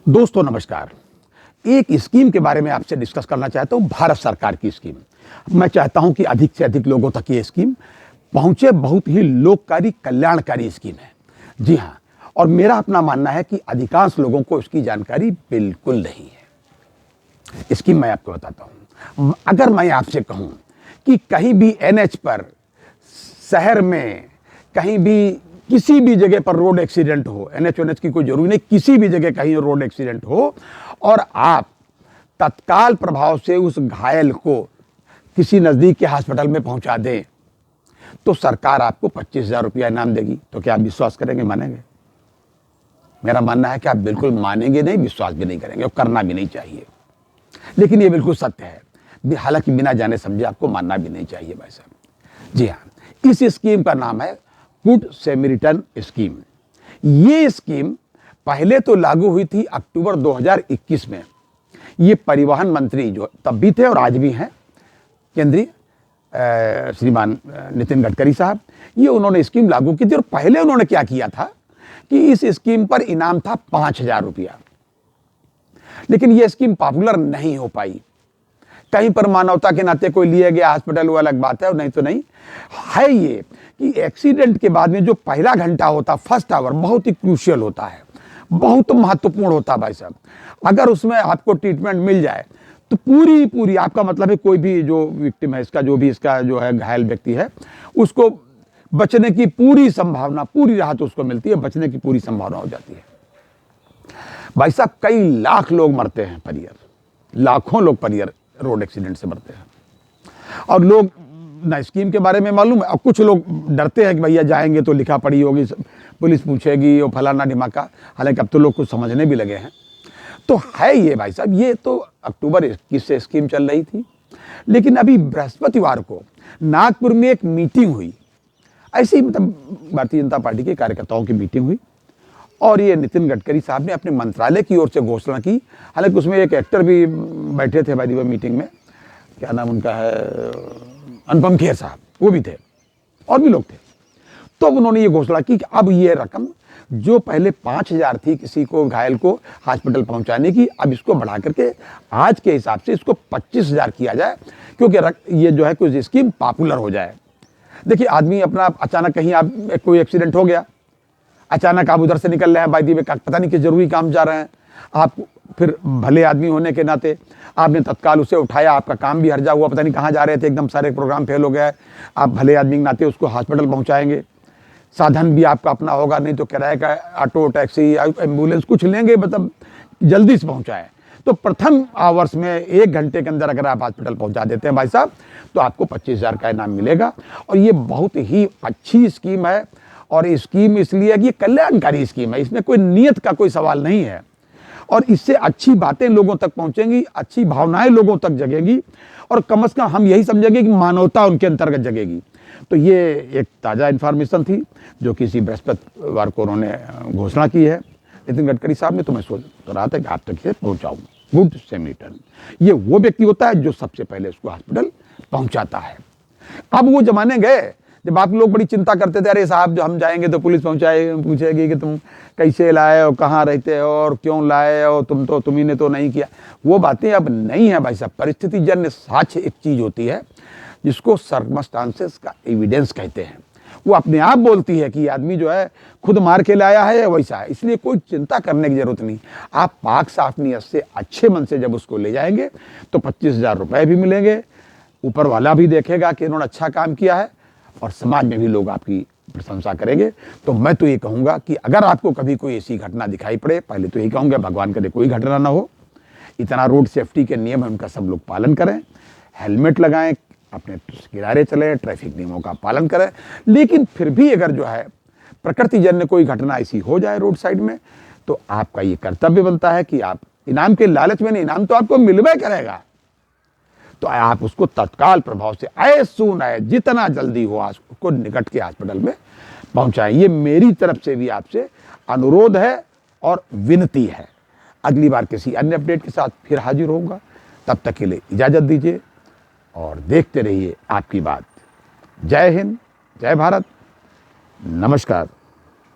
दोस्तों नमस्कार। एक स्कीम के बारे में आपसे डिस्कस करना चाहता हूं, भारत सरकार की स्कीम। मैं चाहता हूं कि अधिक से अधिक लोगों तक ये स्कीम पहुंचे। बहुत ही लोककारी कल्याणकारी स्कीम है। जी हां, और मेरा अपना मानना है कि अधिकांश लोगों को इसकी जानकारी बिल्कुल नहीं है। स्कीम मैं आपको बताता हूं। अगर मैं आपसे कहूं कि कहीं भी एनएच पर, शहर में, कहीं भी किसी भी जगह पर रोड एक्सीडेंट हो, एनएच की कोई जरूरी नहीं, किसी भी जगह कहीं रोड एक्सीडेंट हो और आप तत्काल प्रभाव से उस घायल को किसी नजदीक के हॉस्पिटल में पहुंचा दें तो सरकार आपको 25,000 रुपया इनाम देगी। तो क्या आप विश्वास करेंगे, मानेंगे? मेरा मानना है कि आप बिल्कुल मानेंगे नहीं, विश्वास भी नहीं करेंगे और करना भी नहीं चाहिए। लेकिन ये बिल्कुल सत्य है। हालांकि बिना जाने समझे आपको मानना भी नहीं चाहिए भाई साहब। जी हाँ, इस स्कीम का नाम है गुड सैमरिटन स्कीम। ये स्कीम पहले तो लागू हुई थी अक्टूबर 2021 में। ये परिवहन मंत्री जो तब भी थे और आज भी हैं, केंद्रीय श्रीमान नितिन गडकरी साहब, ये उन्होंने स्कीम लागू की थी। और पहले उन्होंने क्या किया था कि इस स्कीम पर इनाम था 5,000 रुपया। लेकिन यह स्कीम पॉपुलर नहीं हो पाई। कहीं पर मानवता के नाते कोई लिए गया हॉस्पिटल, वो अलग बात है, और नहीं तो नहीं है। ये कि एक्सीडेंट के बाद में जो पहला घंटा होता, फर्स्ट आवर, बहुत ही क्रूशियल होता है, बहुत महत्वपूर्ण होता है भाई साहब। अगर उसमें आपको ट्रीटमेंट मिल जाए तो पूरी आपका मतलब है, कोई भी जो विक्टिम है इसका, जो भी इसका जो है घायल व्यक्ति है, उसको बचने की पूरी संभावना, पूरी राहत उसको मिलती है, बचने की पूरी संभावना हो जाती है। भाई साहब, कई लाख लोग मरते हैं पर ईयर, लाखों लोग पर ईयर रोड एक्सीडेंट से मरते हैं। और लोग ना स्कीम के बारे में मालूम है, और कुछ लोग डरते हैं कि भैया जाएंगे तो लिखा पड़ी होगी, पुलिस पूछेगी, वो फलाना ढिमाका। हालांकि अब तो लोग कुछ समझने भी लगे हैं। तो है ये भाई साहब, ये तो अक्टूबर 21 से स्कीम चल रही थी। लेकिन अभी बृहस्पतिवार को नागपुर में एक मीटिंग हुई, ऐसी मतलब भारतीय जनता पार्टी के कार्यकर्ताओं की मीटिंग हुई, और ये नितिन गडकरी साहब ने अपने मंत्रालय की ओर से घोषणा की। हालांकि उसमें एक एक्टर भी बैठे थे भाई मीटिंग में, क्या नाम उनका है, अनुपम खेर साहब, वो भी थे, और भी लोग थे। तो उन्होंने ये घोषणा की कि अब ये रकम जो पहले 5,000 थी किसी को घायल को हॉस्पिटल पहुंचाने की, अब इसको बढ़ा करके आज के हिसाब से इसको 25,000 किया जाए, क्योंकि ये जो है कुछ स्कीम पॉपुलर हो जाए। देखिए, आदमी अपना अचानक कहीं आप कोई एक्सीडेंट हो गया, अचानक आप उधर से निकल रहे हैं, बाई दी में पता नहीं किस जरूरी काम जा रहे हैं आप, फिर भले आदमी होने के नाते आपने तत्काल उसे उठाया, आपका काम भी हर्जा हुआ, पता नहीं कहाँ जा रहे थे, एकदम सारे प्रोग्राम फेल हो गया, आप भले आदमी के नाते उसको हॉस्पिटल पहुँचाएंगे। साधन भी आपका अपना होगा, नहीं तो किराए का ऑटो, टैक्सी, एम्बुलेंस कुछ लेंगे, मतलब जल्दी से पहुँचाएं। तो प्रथम आवर्स में 1 घंटे के अंदर अगर आप हॉस्पिटल पहुँचा देते हैं भाई साहब, तो आपको 25,000 का इनाम मिलेगा। और ये बहुत ही अच्छी स्कीम है। और ये स्कीम इसलिए है कि ये कल्याणकारी स्कीम है, इसमें कोई नियत का कोई सवाल नहीं है। और इससे अच्छी बातें लोगों तक पहुंचेंगी, अच्छी भावनाएं लोगों तक जगेंगी, और कम से कम हम यही समझेंगे कि मानवता उनके अंतर्गत जगेगी। तो ये एक ताज़ा इन्फॉर्मेशन थी जो किसी बृहस्पतिवार को उन्होंने घोषणा की है नितिन गडकरी साहब ने। तो मैं सोच रहा था कि आप तक ये पहुँचाऊँ। गुड सैमरिटन, ये वो व्यक्ति होता है जो सबसे पहले उसको हॉस्पिटल पहुँचाता है। अब वो जमाने गए जब आप लोग बड़ी चिंता करते थे, अरे साहब जो हम जाएंगे तो पुलिस पूछेगी कि तुम कैसे लाए हो, कहाँ रहते हो और क्यों लाए हो, तुम्ही ने तो नहीं किया। वो बातें अब नहीं है भाई साहब। परिस्थिति जन्य साक्ष्य एक चीज होती है जिसको सर्कमस्टांसेस का एविडेंस कहते हैं। वो अपने आप बोलती है कि आदमी जो है खुद मार के लाया है या वैसा है, इसलिए कोई चिंता करने की जरूरत नहीं। आप पाक साफ नीयत से, अच्छे मन से जब उसको ले जाएंगे तो 25,000 रुपए भी मिलेंगे। ऊपर वाला भी देखेगा कि इन्होंने अच्छा काम किया है, और समाज में भी लोग आपकी प्रशंसा करेंगे। तो मैं तो ये कहूँगा कि अगर आपको कभी कोई ऐसी घटना दिखाई पड़े, पहले तो यही कहूँगा भगवान करे कोई घटना ना हो। इतना रोड सेफ्टी के नियम है उनका सब लोग पालन करें, हेलमेट लगाएं, अपने किनारे चलें, ट्रैफिक नियमों का पालन करें। लेकिन फिर भी अगर जो है प्रकृतिजन्य कोई घटना ऐसी हो जाए रोड साइड में, तो आपका ये कर्तव्य बनता है कि आप इनाम के लालच में नहीं, इनाम तो आपको मिलवे करेगा, तो आप उसको तत्काल प्रभाव से एज सून एज, जितना जल्दी हो उसको निकट के हॉस्पिटल में पहुंचाएं। ये मेरी तरफ से भी आपसे अनुरोध है और विनती है। अगली बार किसी अन्य अपडेट के साथ फिर हाजिर होऊंगा। तब तक के लिए इजाजत दीजिए और देखते रहिए आपकी बात। जय हिंद, जय भारत, नमस्कार।